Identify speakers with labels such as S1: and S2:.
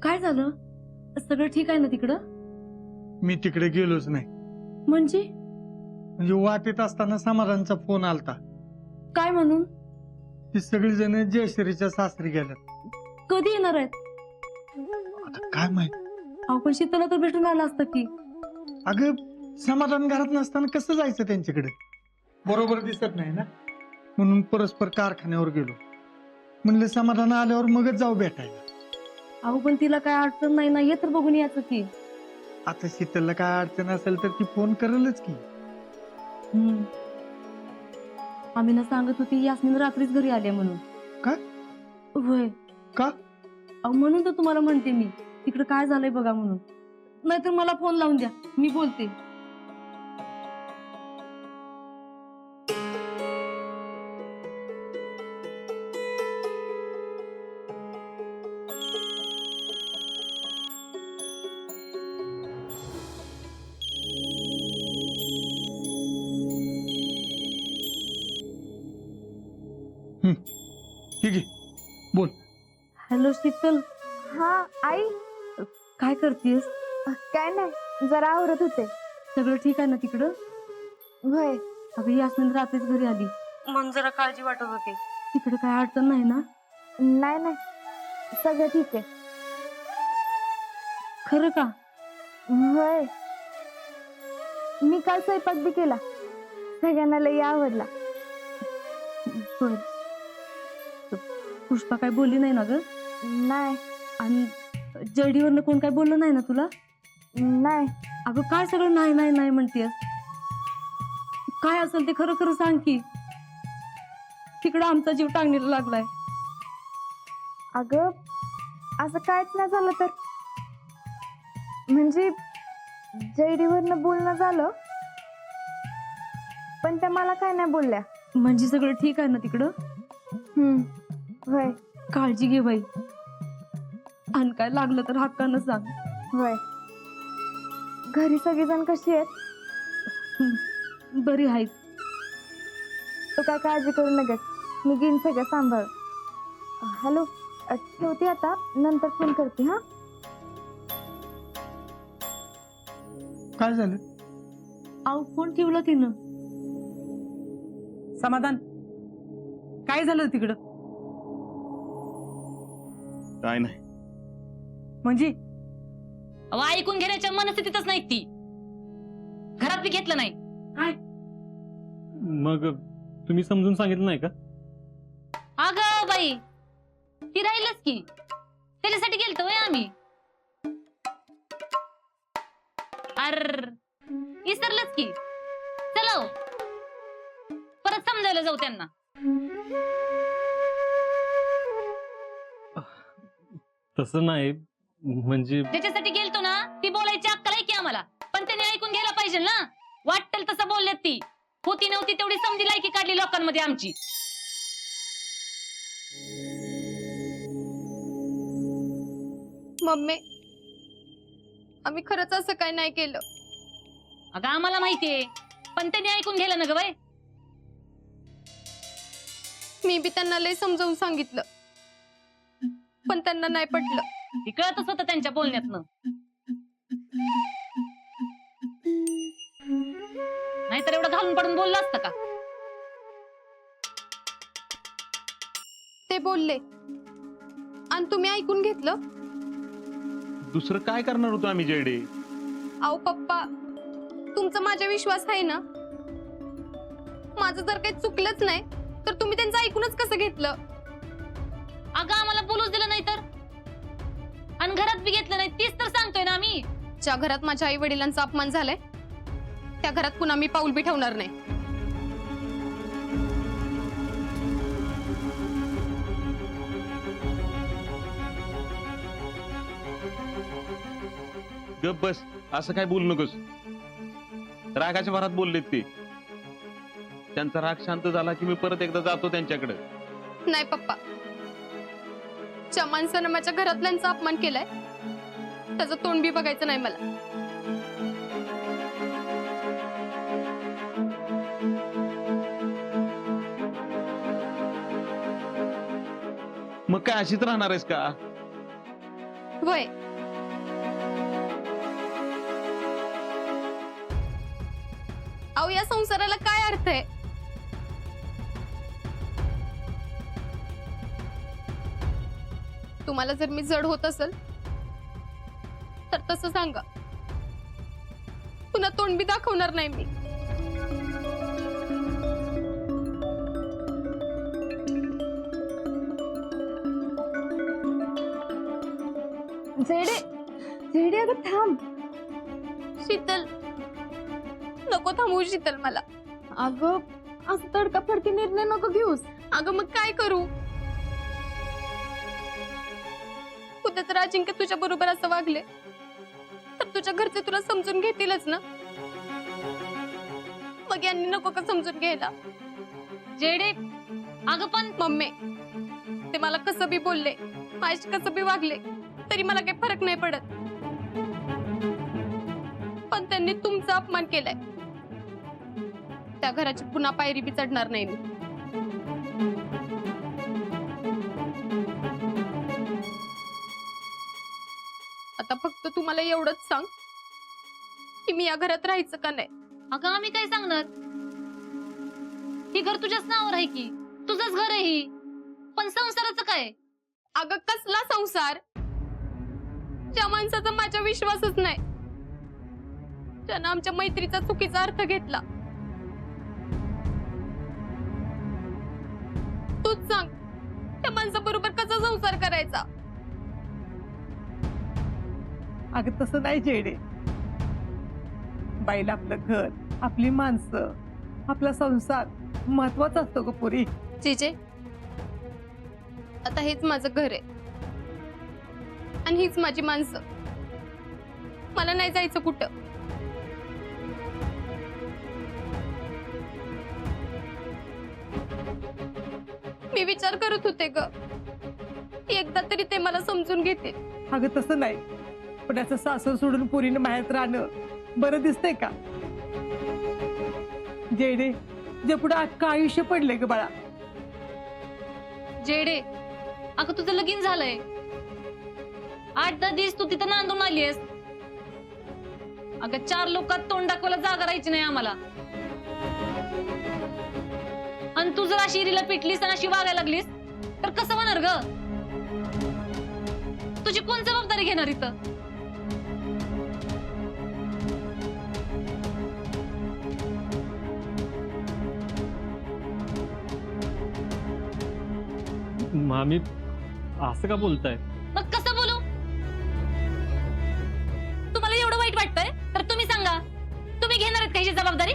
S1: काय झालं? सगळं ठीक आहे ना तिकडं?
S2: मी तिकडे गेलोच नाही.
S1: म्हणजे
S2: म्हणजे वाटेत असताना समाधानचा फोन आलता.
S1: काय म्हणून?
S2: ती सगळी जण जयश्रीच्या सासरी गेल्यात.
S1: कधी येणार आहेत?
S2: आता काय माहित.
S1: अहो पण शीतलला तर भेटून आला असतं की.
S2: अगं समाधान घरात नसताना कसं जायचं त्यांच्याकडे? बरोबर दिसत नाही ना, म्हणून परस्पर कारखान्यावर गेलो. म्हणलं समाधान आल्यावर मगच जाऊ भेटायला.
S1: अहो पण तिला काय अडचण नाही ना, ये तर बघून यायचं की.
S2: आता शीतलला काय अडचण असेल तर ती फोन करेलच की.
S1: आम्ही ना सांगत होती यास्मिन रात्रीच घरी आल्या म्हणून.
S2: काय?
S1: होय.
S2: का?
S1: अहो म्हणून तर तुम्हाला म्हणते मी, तिकडे काय झालंय बघा म्हणून. नाहीतर मला फोन लावून द्या, मी बोलते.
S2: ठीक आहे, बोल.
S1: हॅलो शीतल,
S3: हा आई.
S1: काय करतेस?
S3: काय नाही, जरा आवरत होते.
S1: सगळं ठीक आहे ना तिकडं?
S3: होय.
S1: अगं यास्मिन रात्रीच घरी आली, मन जरा काळजी वाटत होते. तिकडे काय अडचण नाही ना?
S3: नाही नाही, सगळं ठीक आहे.
S1: खरं का?
S3: होय. मी काल स्वयंपाक बी केला, सगळ्यांना लई आवडला.
S1: बर. पुष्पा काय बोलली नाही ना ग?
S3: नाही
S1: आणि जडीवरनं कोण काय बोललं नाही ना तुला?
S3: नाही.
S1: अगं काय सगळं नाही नाही नाही म्हणतेस? काय असेल ते खरं खरं सांग की. तिकडं आमचा जीव टांगणीला लागलाय.
S3: अगं असं काहीच नाही झालं तर. म्हणजे जयडीवरनं बोलणं झालं, पण त्या मला काय नाही बोलल्या.
S1: म्हणजे सगळं ठीक आहे ना तिकडं?
S3: होय.
S1: काळजी घे बाई, आणि काय लागलं तर हक्कानं सांग.
S3: होय. घरी सगळीजण कशी आहेत?
S1: बरी आहेत.
S3: तू काय काळजी करू नका, मी घेईन सगळं सांभाळ. हॅलो, ठेवते आता, नंतर फोन करते. हा,
S2: काय झालं?
S1: अहो फोन ठेवला तिनं.
S4: समाधान, काय झालं तिकडं?
S5: काय नाही.
S4: म्हणजे
S6: अहो ऐकून घेण्याच्या मनस्थितीतच नाही ती. घरात बी घेतलं नाही.
S1: काय?
S5: मग तुम्ही समजून सांगितलं नाही का?
S6: अगं बाई, ती राहीलच की, त्याच्यासाठी गेलतो होय आम्ही. अर इसरलंच की. चलो परत समजायला जाऊ त्यांना.
S5: तसं नाही, म्हणजे
S6: ज्याच्यासाठी गेलतो ना ती बोलायची अक्कल आहे की आम्हाला, पण त्याने ऐकून घ्यायला पाहिजे ना. वाटेल तसं बोललेत ती. होती नव्हती तेवढी समजी लायकी काढली लोकांमध्ये आमची.
S7: मम्मी, आम्ही खरंच असं काय नाही केलं.
S6: अगं आम्हाला माहितीये, पण त्याने ऐकून घ्यायला ना ग बाई.
S7: मी बी त्यांना लय समजावून सांगितलं, पण त्यांना नाही पटलं.
S6: ती कळतच होतं त्यांच्या बोलण्यातनं. नाहीतर एवढं घालून पडून बोललं असतं का?
S7: ते बोलले आणि तुम्ही ऐकून घेतलं.
S5: दुसरं काय करणार होतो आम्ही जयडे?
S7: आओ पप्पा, तुमचा माझा विश्वास आहे ना. माझं जर काही चुकलंच नाही तर तुम्ही त्यांचं ऐकूनच कसं घेतलं?
S6: अगं आम्हाला बोलूच दिलं नाही तर, आणि घरात बी घेतलं नाही. तीच तर सांगतोय ना आम्ही.
S7: ज्या घरात माझ्या आई वडिलांचा अपमान झालाय त्या घरात पुन्हा मी पाऊल बी ठेवणार नाही.
S5: गप बस, असं काय बोलू नकोस. रागाच्या भरात बोललेत ते. त्यांचा राग शांत झाला की मी परत एकदा जातो त्यांच्याकडे.
S7: नाही पप्पा, ज्या माणसानं माझ्या घरातल्यांचा अपमान केलाय त्याचं तोंड बी बघायचं नाही मला.
S5: मग काय अशीच राहणार आहेस का?
S7: वय अहो या संसाराला काय अर्थ आहे? तुम्हाला जर मी जड होत असेल तर तसं सांगा, पुन्हा तोंड बी दाखवणार नाही मी.
S3: जेडे जेडे अगं थांब.
S7: शीतल, नको थांबवू शीतल मला.
S3: अगं असं तडकाफडकी निर्णय नको घेऊस.
S7: अगं मग काय करू? उद्या तर अजिंक्य तुझ्या बरोबर असं वागले तर तुझ्या घरचे तुला समजून घेतीलच ना. मग यांनी नको का समजून घ्यायला?
S6: जेडे अगं पण
S7: मम्मी, ते मला कसं बी बोलले, माझ्याशी कसं बी वागले तरी मला काही फरक नाही पडत. पण त्यांनी तुमचा अपमान केलाय, त्या घराची पुन्हा पायरी बी चढणार नाही मी. आता फक्त तुम्हाला एवढंच सांग की मी या घरात राहायचं का नाही.
S6: अगं आम्ही काय सांगणार? ही घर तुझ्याच नावावर आहे की, तुझंच घर आहे ही. पण संसाराचं काय?
S7: अगं कसला संसार? ज्या माणसाचा माझ्या विश्वासच नाही, ज्यानं आमच्या मैत्रीचा चुकीचा अर्थ घेतला. तूच सांग, त्या माणसाबरोबर कसा संसार करायचा?
S4: अगं तसं नाही जेडे. बाईला आपलं घर, आपली माणसं, आपला संसार महत्वाचा असतो ग पुरी.
S7: जीजे, आता हेच माझं घर आहे आणि हीच माझी माणसं. मला नाही जायचं कुठं. मी विचार करत होते ग, एकदा तरी ते मला समजून घेते.
S4: अगं तसं नाही, पण असं सासर सोडून पुरीने माहेरात राहणं बरं दिसतंय का? जेडे जे पुढे अख्खं आयुष्य पडले ग बाळा.
S6: जेडे अगं तुझं लगीन झालंय, 8-10 दिवस तू तिथं नांदून आलीयस. अगं 4 लोकात तोंड दाखवायला जागा राहायची नाही आम्हाला. आणि तू जर अशी इरीला पिटलीस आणि अशी वागायला लागलीस तर कसं होणार ग? तुझी कोण जबाबदारी घेणार इथं?
S8: मामी असं का बोलताय?
S6: मग कसं बोलू? तुम्हाला एवढं वाईट वाटतंय तर तुम्ही सांगा, तुम्ही घेणार आहेत का ह्याची जबाबदारी?